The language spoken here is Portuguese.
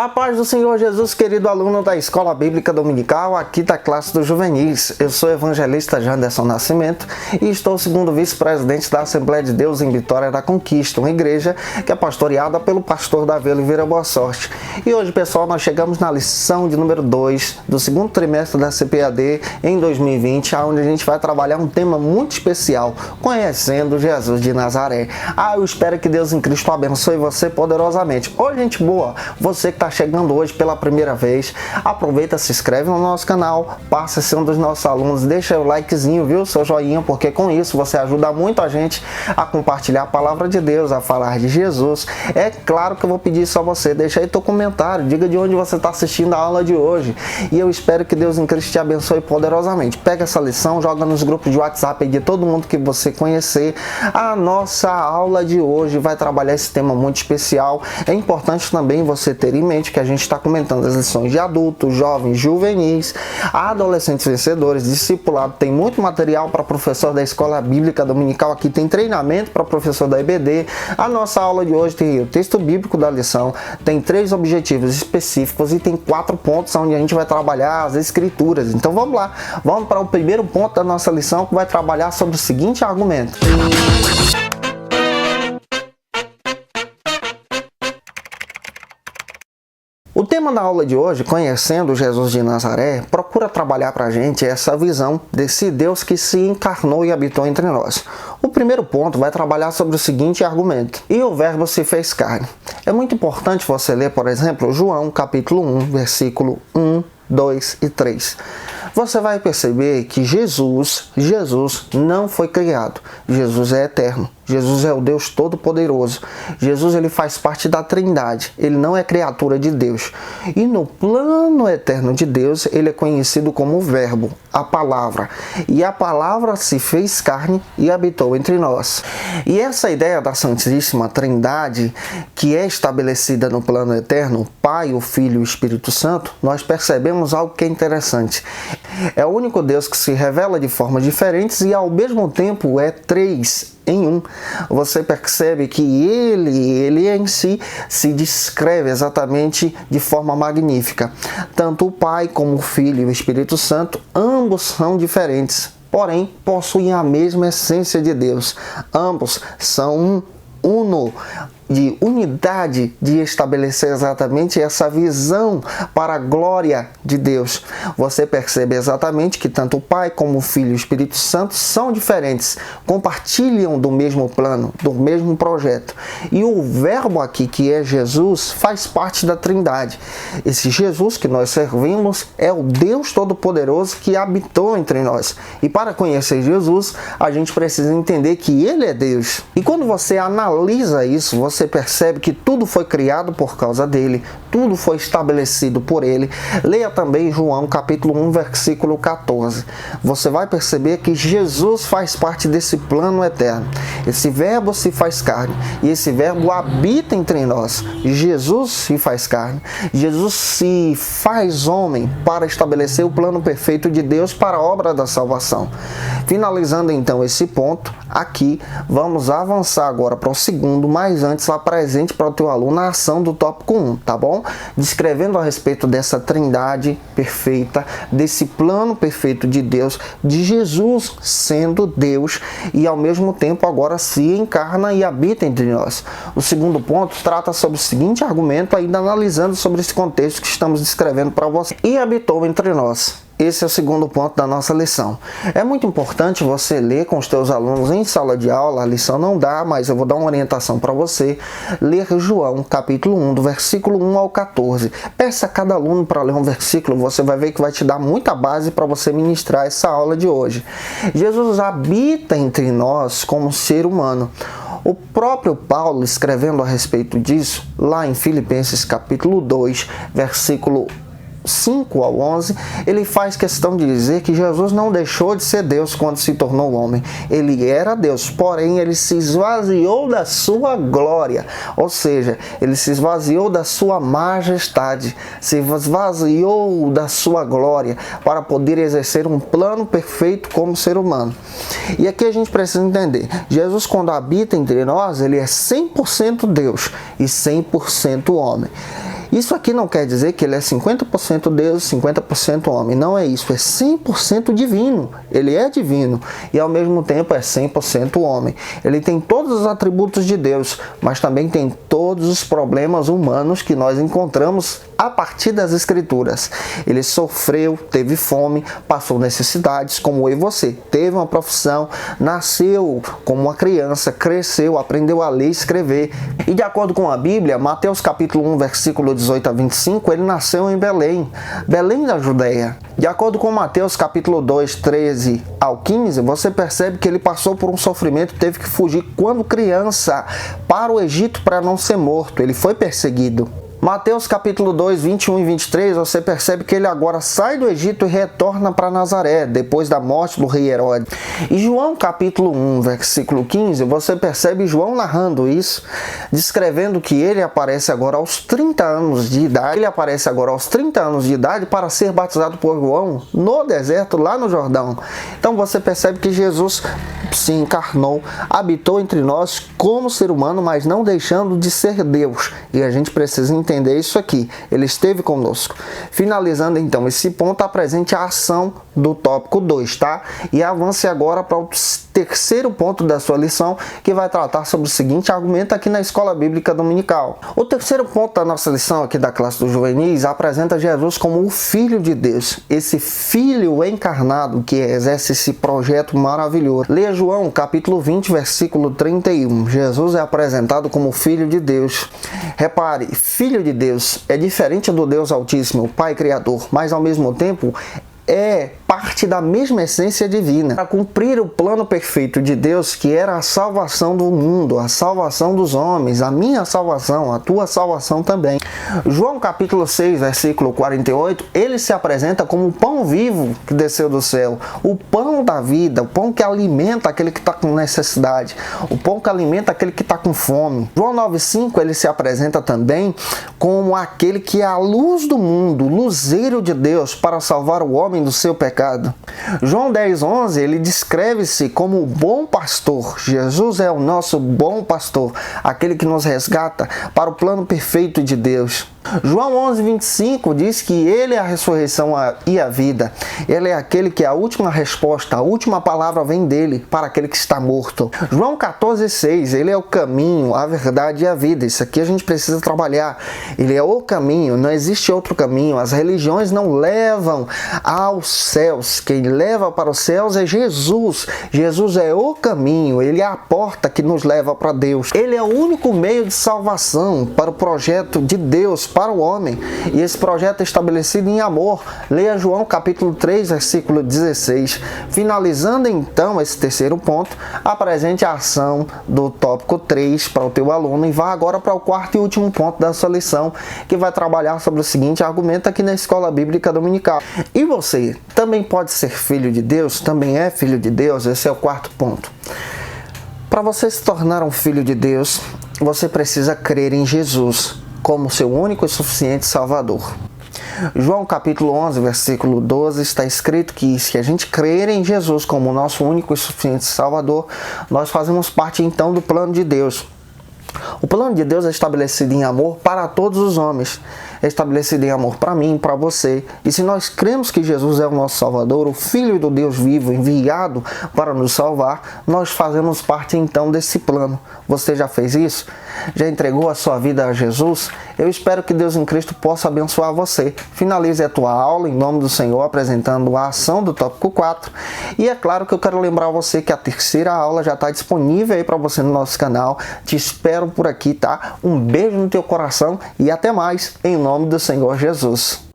A paz do Senhor Jesus, querido aluno da Escola Bíblica Dominical, aqui da classe dos juvenis. Eu sou o evangelista Janderson Nascimento e estou segundo vice-presidente da Assembleia de Deus em Vitória da Conquista, uma igreja que é pastoreada pelo pastor Davi Oliveira Boa Sorte. E hoje, pessoal, nós chegamos na lição de número 2 do segundo trimestre da CPAD em 2020, onde a gente vai trabalhar um tema muito especial, conhecendo Jesus de Nazaré. Eu espero que Deus em Cristo abençoe você poderosamente. Ô, gente boa, você que está chegando hoje pela primeira vez, aproveita, se inscreve no nosso canal, passa a ser um dos nossos alunos, deixa o likezinho, viu, seu joinha, porque com isso você ajuda muito a gente a compartilhar a palavra de Deus, a falar de Jesus. É claro que eu vou pedir só você, deixa aí teu comentário, diga de onde você está assistindo a aula de hoje, e eu espero que Deus em Cristo te abençoe poderosamente. Pega essa lição, joga nos grupos de WhatsApp de todo mundo que você conhecer. A nossa aula de hoje vai trabalhar esse tema muito especial. É importante também você ter em mente que a gente está comentando as lições de adultos, jovens, juvenis, adolescentes vencedores, discipulado. Tem muito material para professor da Escola Bíblica Dominical, aqui tem treinamento para professor da EBD. A nossa aula de hoje tem o texto bíblico da lição, tem 3 objetivos específicos e tem 4 pontos onde a gente vai trabalhar as escrituras. Então vamos lá, vamos para o primeiro ponto da nossa lição, que vai trabalhar sobre o seguinte argumento. O tema da aula de hoje, conhecendo Jesus de Nazaré, procura trabalhar para a gente essa visão desse Deus que se encarnou e habitou entre nós. O primeiro ponto vai trabalhar sobre o seguinte argumento: e o verbo se fez carne. É muito importante você ler, por exemplo, João capítulo 1, versículo 1, 2 e 3. Você vai perceber que Jesus não foi criado. Jesus é eterno. Jesus é o Deus Todo-Poderoso. Jesus, ele faz parte da Trindade. Ele não é criatura de Deus. E no plano eterno de Deus, ele é conhecido como o Verbo, a Palavra. E a Palavra se fez carne e habitou entre nós. E essa ideia da Santíssima Trindade, que é estabelecida no plano eterno, o Pai, o Filho e o Espírito Santo, nós percebemos algo que é interessante. É o único Deus que se revela de formas diferentes e ao mesmo tempo é 3 em 1. Você percebe que ele em si se descreve exatamente de forma magnífica. Tanto o Pai como o Filho e o Espírito Santo, ambos são diferentes, porém possuem a mesma essência de Deus. Ambos são uno, de unidade, de estabelecer exatamente essa visão para a glória de Deus. Você percebe exatamente que tanto o Pai como o Filho e o Espírito Santo são diferentes, compartilham do mesmo plano, do mesmo projeto. E o verbo aqui, que é Jesus, faz parte da Trindade. Esse Jesus que nós servimos é o Deus Todo-Poderoso que habitou entre nós. E para conhecer Jesus, a gente precisa entender que Ele é Deus. E quando você analisa isso, você percebe que tudo foi criado por causa dele, tudo foi estabelecido por ele. Leia também João capítulo 1, versículo 14. Você vai perceber que Jesus faz parte desse plano eterno. Esse verbo se faz carne e esse verbo habita entre nós. Jesus se faz carne, Jesus se faz homem para estabelecer o plano perfeito de Deus para a obra da salvação. Finalizando então esse ponto, aqui vamos avançar agora para o segundo, mas antes apresente para o teu aluno a ação do tópico 1, tá bom? Descrevendo a respeito dessa trindade perfeita, desse plano perfeito de Deus, de Jesus sendo Deus e ao mesmo tempo agora se encarna e habita entre nós. O segundo ponto trata sobre o seguinte argumento, ainda analisando sobre esse contexto que estamos descrevendo para você. E habitou entre nós. Esse é o segundo ponto da nossa lição. É muito importante você ler com os teus alunos em sala de aula. A lição não dá, mas eu vou dar uma orientação para você. Ler João, capítulo 1, do versículo 1 ao 14. Peça a cada aluno para ler um versículo. Você vai ver que vai te dar muita base para você ministrar essa aula de hoje. Jesus habita entre nós como ser humano. O próprio Paulo, escrevendo a respeito disso, lá em Filipenses, capítulo 2, versículo 5 ao 11, ele faz questão de dizer que Jesus não deixou de ser Deus quando se tornou homem. Ele era Deus, porém ele se esvaziou da sua glória, ou seja, ele se esvaziou da sua majestade, se esvaziou da sua glória para poder exercer um plano perfeito como ser humano. E aqui a gente precisa entender, Jesus quando habita entre nós, ele é 100% Deus e 100% homem. Isso aqui não quer dizer que ele é 50% Deus, 50% homem. Não é isso, é 100% divino. Ele é divino e ao mesmo tempo é 100% homem. Ele tem todos os atributos de Deus, mas também tem todos os problemas humanos que nós encontramos a partir das Escrituras. Ele sofreu, teve fome, passou necessidades, como eu e você. Teve uma profissão, nasceu como uma criança, cresceu, aprendeu a ler e escrever. E de acordo com a Bíblia, Mateus capítulo 1, versículo 18 a 25, ele nasceu em Belém, Belém da Judéia. De acordo com Mateus capítulo 2, 13 ao 15, você percebe que ele passou por um sofrimento, teve que fugir quando criança para o Egito para não ser morto. Ele foi perseguido. Mateus capítulo 2, 21 e 23, você percebe que ele agora sai do Egito e retorna para Nazaré, depois da morte do rei Herodes. E João capítulo 1, versículo 15, você percebe João narrando isso, descrevendo que ele aparece agora aos 30 anos de idade. Ele aparece agora aos 30 anos de idade para ser batizado por João no deserto, lá no Jordão. Então você percebe que Jesus se encarnou, habitou entre nós como ser humano, mas não deixando de ser Deus. E a gente precisa entender isso aqui. Ele esteve conosco. Finalizando então esse ponto, apresente a ação do tópico 2, tá? E avance agora para o terceiro ponto da sua lição, que vai tratar sobre o seguinte argumento aqui na Escola Bíblica Dominical. O terceiro ponto da nossa lição aqui da classe dos juvenis apresenta Jesus como o Filho de Deus, esse Filho encarnado que exerce esse projeto maravilhoso. Leia João capítulo 20, versículo 31. Jesus é apresentado como Filho de Deus. Repare, Filho de Deus é diferente do Deus Altíssimo, o Pai Criador, mas ao mesmo tempo é parte da mesma essência divina, para cumprir o plano perfeito de Deus, que era a salvação do mundo, a salvação dos homens, a minha salvação, a tua salvação também. João capítulo 6, versículo 48, ele se apresenta como o pão vivo que desceu do céu, o pão da vida, o pão que alimenta aquele que está com necessidade, o pão que alimenta aquele que está com fome. João 9,5, ele se apresenta também como aquele que é a luz do mundo, o luzeiro de Deus para salvar o homem do seu pecado. João 10,11, ele descreve-se como o bom pastor. Jesus é o nosso bom pastor, aquele que nos resgata para o plano perfeito de Deus. João 11,25 diz que ele é a ressurreição e a vida. Ele é aquele que é a última resposta, a última palavra vem dele para aquele que está morto. João 14,6, ele é o caminho, a verdade e a vida. Isso aqui a gente precisa trabalhar. Ele é o caminho, não existe outro caminho. As religiões não levam aos céus. Quem leva para os céus é Jesus. Jesus é o caminho, ele é a porta que nos leva para Deus. Ele é o único meio de salvação para o projeto de Deus para o homem, e esse projeto é estabelecido em amor. Leia João capítulo 3, versículo 16. Finalizando então esse terceiro ponto, apresente a ação do tópico 3 para o teu aluno e vá agora para o quarto e último ponto da sua lição, que vai trabalhar sobre o seguinte argumento aqui na Escola Bíblica Dominical. E você também pode ser filho de Deus? Também é filho de Deus? Esse é o quarto ponto. Para você se tornar um filho de Deus, você precisa crer em Jesus como seu único e suficiente Salvador. João capítulo 11, versículo 12, está escrito que se a gente crer em Jesus como nosso único e suficiente Salvador, nós fazemos parte então do plano de Deus. O plano de Deus é estabelecido em amor para todos os homens, é estabelecido em amor para mim, para você. E se nós cremos que Jesus é o nosso Salvador, o Filho do Deus vivo, enviado para nos salvar, nós fazemos parte então desse plano. Você já fez isso? Já entregou a sua vida a Jesus? Eu espero que Deus em Cristo possa abençoar você. Finalize a tua aula em nome do Senhor, apresentando a ação do tópico 4. E é claro que eu quero lembrar você que a terceira aula já está disponível aí para você no nosso canal. Te espero por aqui, tá? Um beijo no teu coração e até mais, em nome do Senhor Jesus.